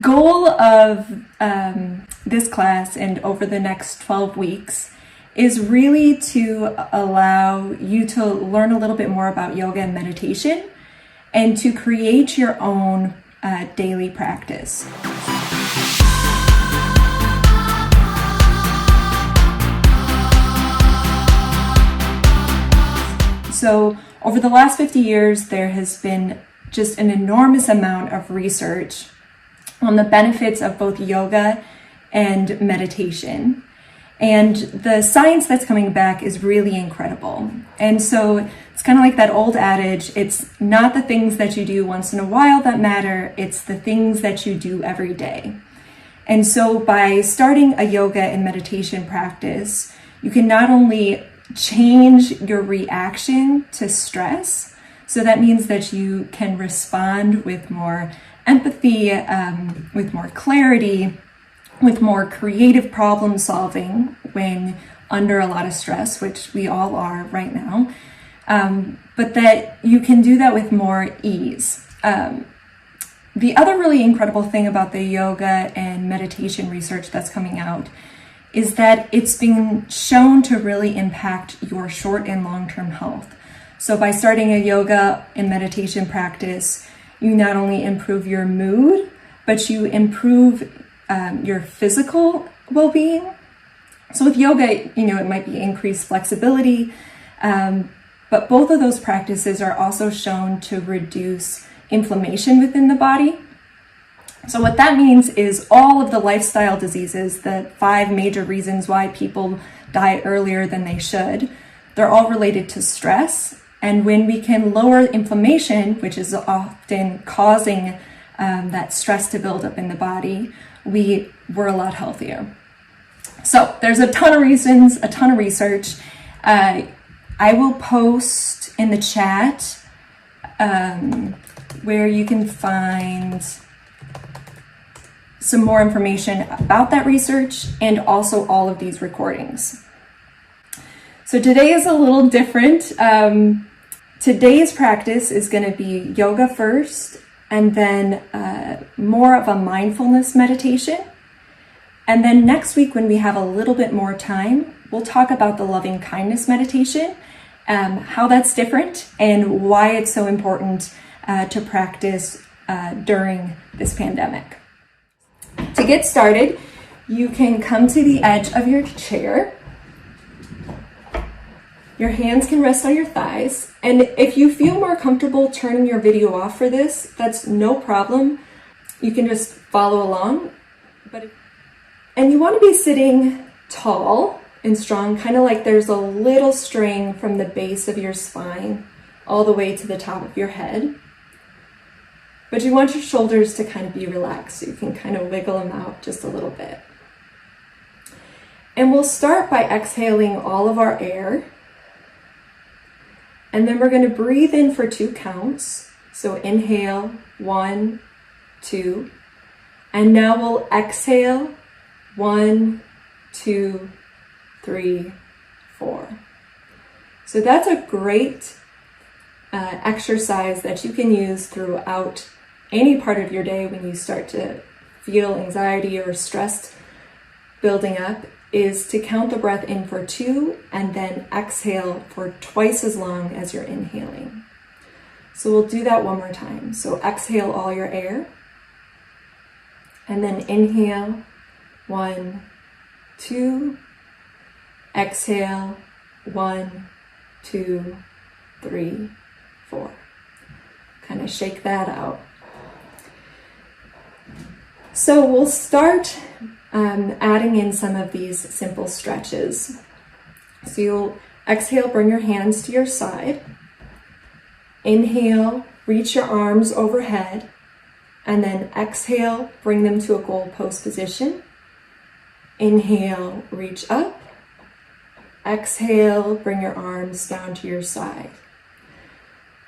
Goal of this class and over the next 12 weeks is really to allow you to learn a little bit more about yoga and meditation and to create your own daily practice. So over the last 50 years, there has been just an enormous amount of research on the benefits of both yoga and meditation. And the science that's coming back is really incredible. And so it's kind of like that old adage, it's not the things that you do once in a while that matter, it's the things that you do every day. And so by starting a yoga and meditation practice, you can not only change your reaction to stress, so that means that you can respond with more empathy, with more clarity, with more creative problem solving when under a lot of stress, which we all are right now, but that you can do that with more ease. The other really incredible thing about the yoga and meditation research that's coming out is that it's being shown to really impact your short and long-term health. So by starting a yoga and meditation practice, you not only improve your mood, but you improve your physical well-being. So with yoga, it might be increased flexibility, but both of those practices are also shown to reduce inflammation within the body. So what that means is all of the lifestyle diseases, the 5 major reasons why people die earlier than they should, they're all related to stress. And when we can lower inflammation, which is often causing that stress to build up in the body, we're a lot healthier. So there's a ton of reasons, a ton of research. I will post in the chat where you can find some more information about that research and also all of these recordings. So today is a little different. Today's practice is going to be yoga first, and then more of a mindfulness meditation. And then next week, when we have a little bit more time, we'll talk about the loving kindness meditation, how that's different, and why it's so important to practice during this pandemic. To get started, you can come to the edge of your chair. Your hands can rest on your thighs, and if you feel more comfortable turning your video off for this, that's no problem. You can just follow along. And you want to be sitting tall and strong, kind of like there's a little string from the base of your spine all the way to the top of your head. But you want your shoulders to kind of be relaxed, so you can kind of wiggle them out just a little bit. And we'll start by exhaling all of our air. And then we're going to breathe in for 2 counts. So inhale, 1, 2. And now we'll exhale, 1, 2, 3, 4. So that's a great exercise that you can use throughout any part of your day when you start to feel anxiety or stress building up, is to count the breath in for 2 and then exhale for twice as long as you're inhaling. So we'll do that one more time. So exhale all your air and then inhale, 1, 2, exhale, 1, 2, 3, 4. Kind of shake that out. So we'll start adding in some of these simple stretches. So you'll exhale, bring your hands to your side. Inhale, reach your arms overhead. And then exhale, bring them to a goalpost position. Inhale, reach up. Exhale, bring your arms down to your side.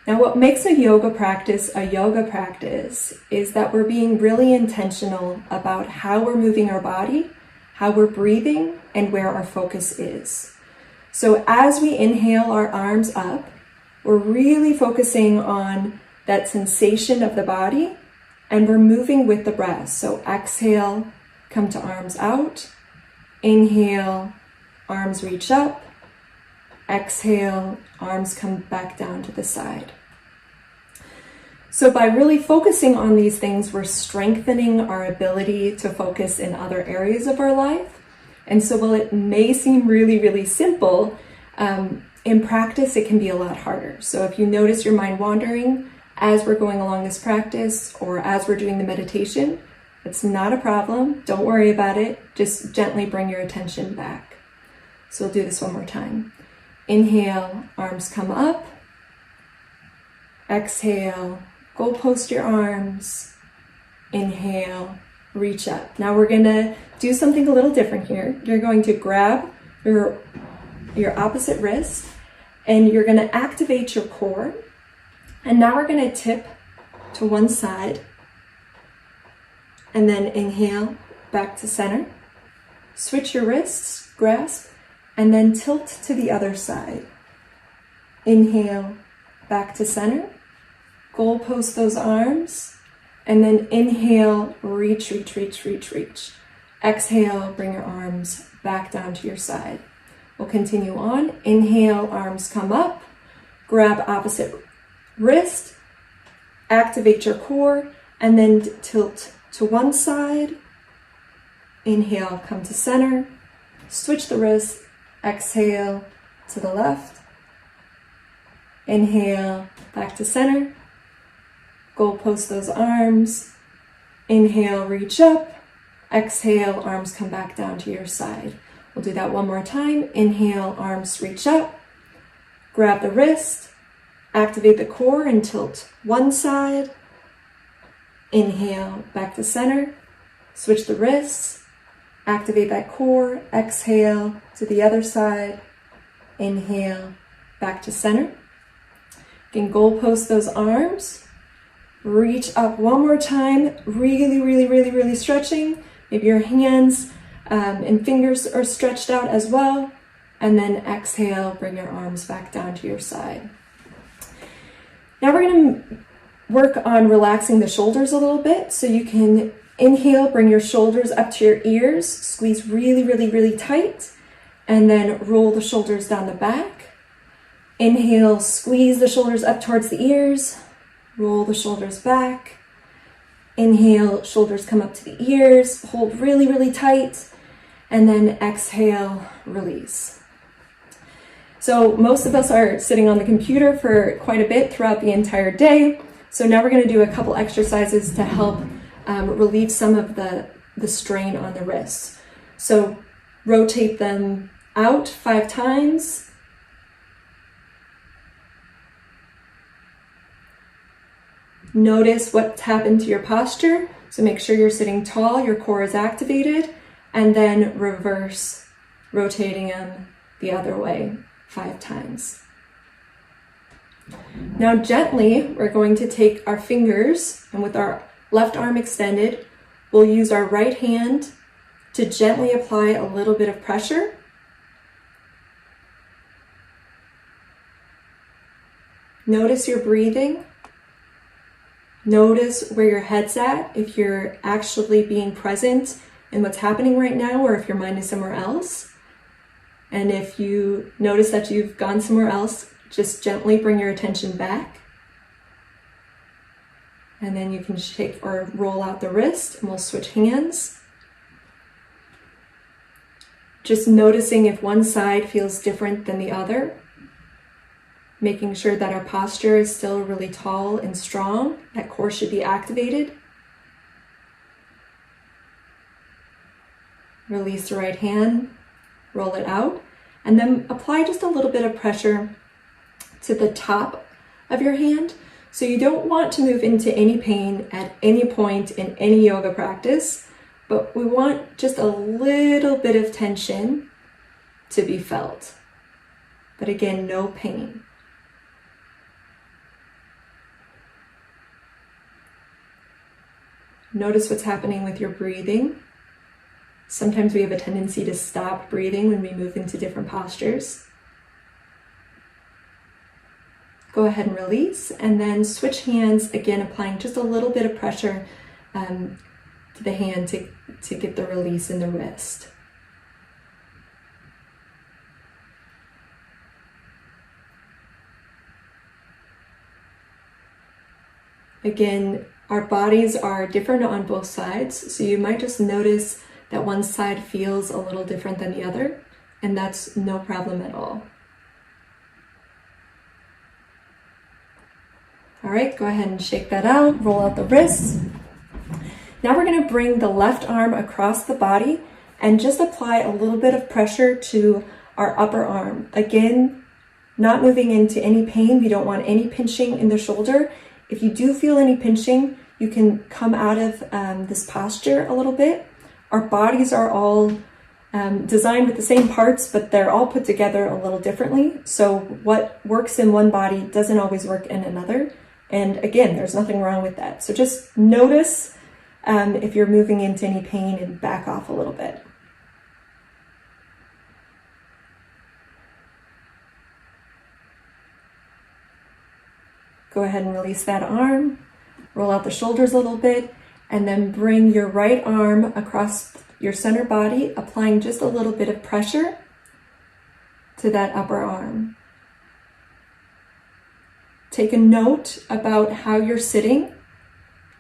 Now, what makes a yoga practice is that we're being really intentional about how we're moving our body, how we're breathing, and where our focus is. So as we inhale our arms up, we're really focusing on that sensation of the body And we're moving with the breath. So exhale, come to arms out. Inhale, arms reach up. Exhale, arms come back down to the side. So by really focusing on these things, we're strengthening our ability to focus in other areas of our life. And so while it may seem really, really simple, in practice, it can be a lot harder. So if you notice your mind wandering as we're going along this practice or as we're doing the meditation, it's not a problem. Don't worry about it. Just gently bring your attention back. So we'll do this one more time. Inhale, arms come up. Exhale, goalpost your arms. Inhale, reach up. Now we're gonna do something a little different here. You're going to grab your opposite wrist and you're gonna activate your core. And now we're gonna tip to one side and then inhale back to center. Switch your wrists, grasp, and then tilt to the other side. Inhale back to center. Goalpost those arms. And then inhale, reach, reach, reach, reach, reach. Exhale, bring your arms back down to your side. We'll continue on. Inhale, arms come up. Grab opposite wrist. Activate your core. And then tilt to one side. Inhale, come to center. Switch the wrist. Exhale to the left. Inhale, back to center. Goalpost those arms. Inhale, reach up. Exhale, arms come back down to your side. We'll do that one more time. Inhale, arms reach up. Grab the wrist. Activate the core and tilt one side. Inhale, back to center. Switch the wrists. Activate that core. Exhale to the other side. Inhale, back to center. You can goalpost those arms. Reach up one more time. Really, really, really, really stretching. Maybe your hands and fingers are stretched out as well. And then exhale, bring your arms back down to your side. Now we're going to work on relaxing the shoulders a little bit. So you can inhale, bring your shoulders up to your ears, squeeze really, really, really tight, and then roll the shoulders down the back. Inhale, squeeze the shoulders up towards the ears, roll the shoulders back. Inhale, shoulders come up to the ears, hold really, really tight, and then exhale, release. So most of us are sitting on the computer for quite a bit throughout the entire day. So now we're going to do a couple exercises to help relieve some of the strain on the wrists. So rotate them out 5 times. Notice what's happened to your posture. So make sure you're sitting tall, your core is activated, and then reverse rotating them the other way 5 times. Now gently, we're going to take our fingers and with our left arm extended, we'll use our right hand to gently apply a little bit of pressure. Notice your breathing. Notice where your head's at, if you're actually being present in what's happening right now or if your mind is somewhere else. And if you notice that you've gone somewhere else, just gently bring your attention back. And then you can shake or roll out the wrist and we'll switch hands. Just noticing if one side feels different than the other. Making sure that our posture is still really tall and strong. That core should be activated. Release the right hand, roll it out, and then apply just a little bit of pressure to the top of your hand. So you don't want to move into any pain at any point in any yoga practice, but we want just a little bit of tension to be felt. But again, no pain. Notice what's happening with your breathing. Sometimes we have a tendency to stop breathing when we move into different postures. Go ahead and release, and then switch hands, again applying just a little bit of pressure to the hand to get the release in the wrist. Again, our bodies are different on both sides, so you might just notice that one side feels a little different than the other, and that's no problem at all. All right, go ahead and shake that out, roll out the wrists. Now we're gonna bring the left arm across the body and just apply a little bit of pressure to our upper arm. Again, not moving into any pain. We don't want any pinching in the shoulder. If you do feel any pinching, you can come out of this posture a little bit. Our bodies are all designed with the same parts, but they're all put together a little differently. So what works in one body doesn't always work in another. And again, there's nothing wrong with that. So just notice if you're moving into any pain and back off a little bit. Go ahead and release that arm, roll out the shoulders a little bit, and then bring your right arm across your center body, applying just a little bit of pressure to that upper arm. Take a note about how you're sitting.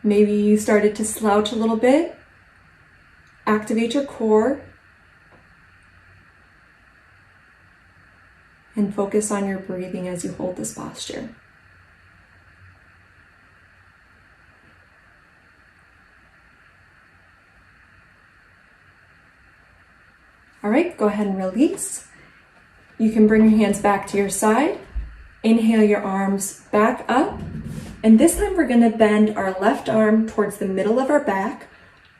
Maybe you started to slouch a little bit. Activate your core and focus on your breathing as you hold this posture. All right, go ahead and release. You can bring your hands back to your side. Inhale your arms back up. And this time we're gonna bend our left arm towards the middle of our back.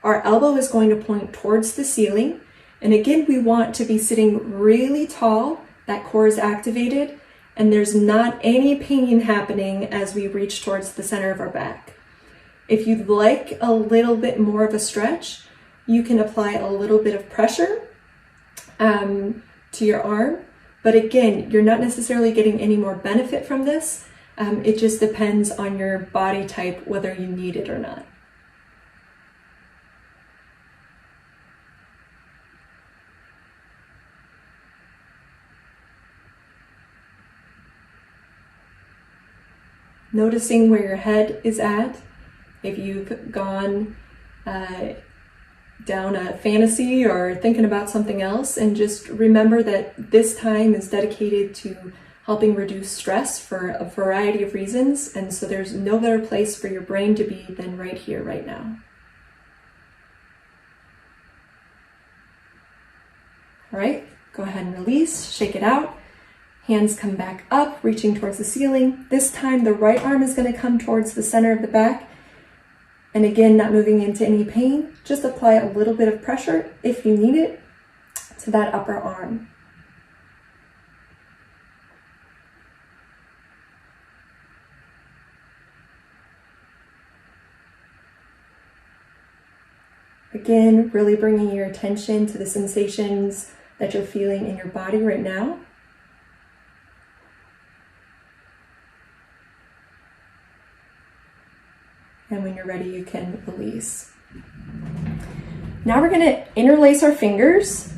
Our elbow is going to point towards the ceiling. And again, we want to be sitting really tall. That core is activated and there's not any pain happening as we reach towards the center of our back. If you'd like a little bit more of a stretch, you can apply a little bit of pressure to your arm. But again, you're not necessarily getting any more benefit from this. It just depends on your body type, whether you need it or not. Noticing where your head is at. If you've gone down a fantasy or thinking about something else, and just remember that this time is dedicated to helping reduce stress for a variety of reasons, and so there's no better place for your brain to be than right here, right now. All right, go ahead and release, shake it out. Hands come back up, reaching towards the ceiling. This time the right arm is going to come towards the center of the back. And again, not moving into any pain, just apply a little bit of pressure, if you need it, to that upper arm. Again, really bringing your attention to the sensations that you're feeling in your body right now. And when you're ready, you can release. Now we're going to interlace our fingers,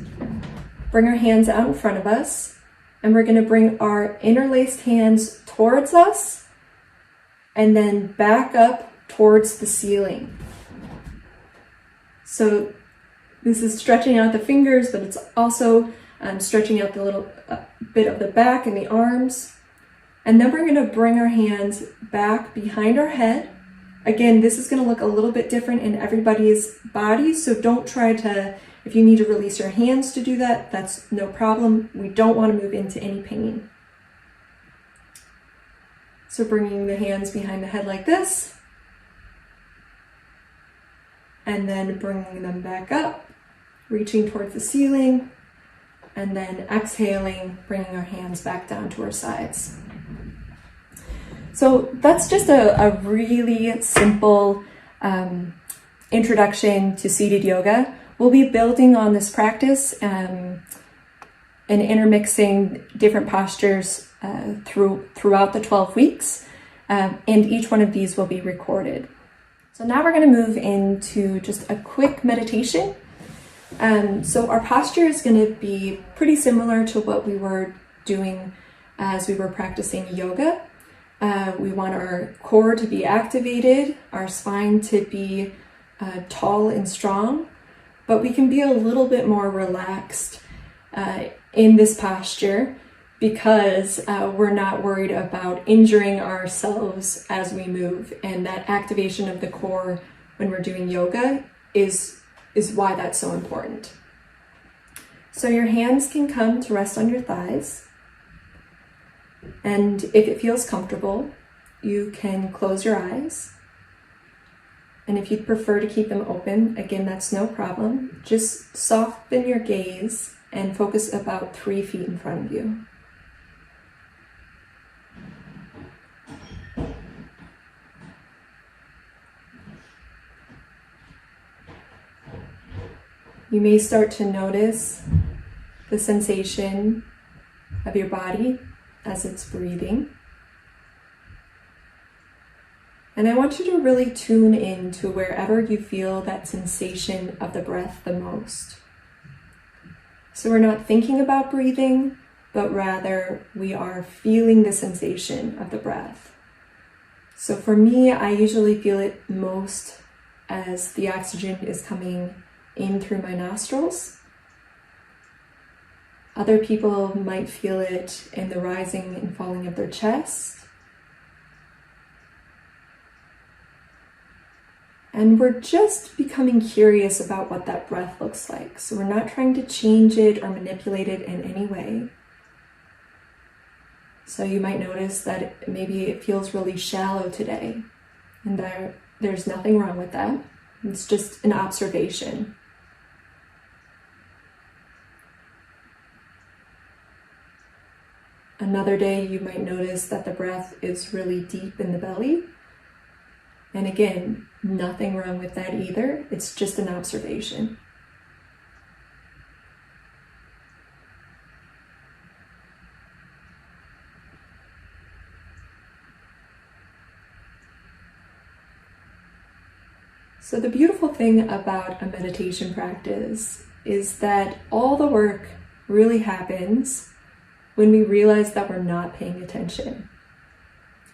bring our hands out in front of us, and we're going to bring our interlaced hands towards us and then back up towards the ceiling. So this is stretching out the fingers, but it's also stretching out the little bit of the back and the arms. And then we're going to bring our hands back behind our head. Again, this is going to look a little bit different in everybody's body, so don't try to, if you need to release your hands to do that, that's no problem. We don't want to move into any pain. So bringing the hands behind the head like this, and then bringing them back up, reaching towards the ceiling, and then exhaling, bringing our hands back down to our sides. So that's just a really simple introduction to seated yoga. We'll be building on this practice and intermixing different postures throughout the 12 weeks, and each one of these will be recorded. So now we're going to move into just a quick meditation. So our posture is going to be pretty similar to what we were doing as we were practicing yoga. We want our core to be activated, our spine to be tall and strong, but we can be a little bit more relaxed in this posture because we're not worried about injuring ourselves as we move. And that activation of the core when we're doing yoga is why that's so important. So your hands can come to rest on your thighs. And if it feels comfortable, you can close your eyes. And if you'd prefer to keep them open, again, that's no problem. Just soften your gaze and focus about 3 feet in front of you. You may start to notice the sensation of your body as it's breathing. And I want you to really tune in to wherever you feel that sensation of the breath the most. So we're not thinking about breathing, but rather we are feeling the sensation of the breath. So for me, I usually feel it most as the oxygen is coming in through my nostrils. Other people might feel it in the rising and falling of their chest. And we're just becoming curious about what that breath looks like. So we're not trying to change it or manipulate it in any way. So you might notice that maybe it feels really shallow today. And there's nothing wrong with that. It's just an observation. Another day you might notice that the breath is really deep in the belly. And again, nothing wrong with that either. It's just an observation. So the beautiful thing about a meditation practice is that all the work really happens when we realize that we're not paying attention.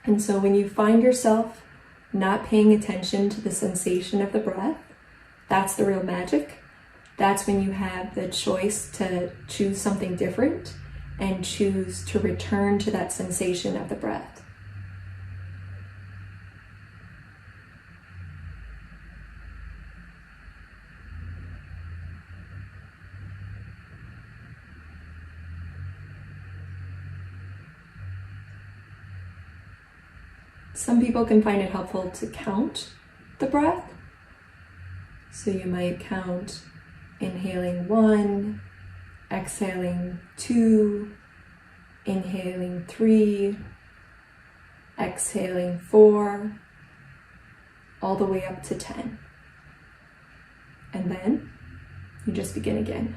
And so when you find yourself not paying attention to the sensation of the breath, that's the real magic. That's when you have the choice to choose something different and choose to return to that sensation of the breath. Some people can find it helpful to count the breath. So you might count inhaling 1, exhaling 2, inhaling 3, exhaling 4, all the way up to 10. And then you just begin again.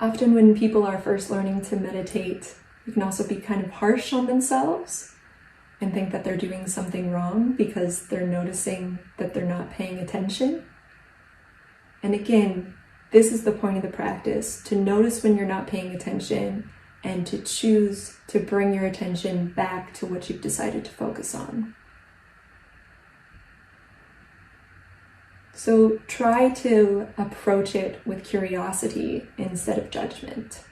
Often when people are first learning to meditate, you can also be kind of harsh on themselves and think that they're doing something wrong because they're noticing that they're not paying attention. And again, this is the point of the practice, to notice when you're not paying attention and to choose to bring your attention back to what you've decided to focus on. So try to approach it with curiosity instead of judgment.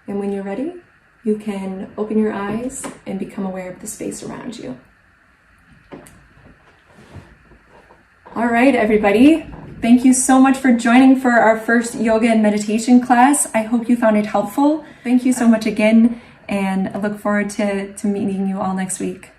And when you're ready, you can open your eyes and become aware of the space around you. All right, everybody, Thank you so much for joining for our first yoga and meditation class. I hope you found it helpful. Thank you so much again, and I look forward to meeting you all next week.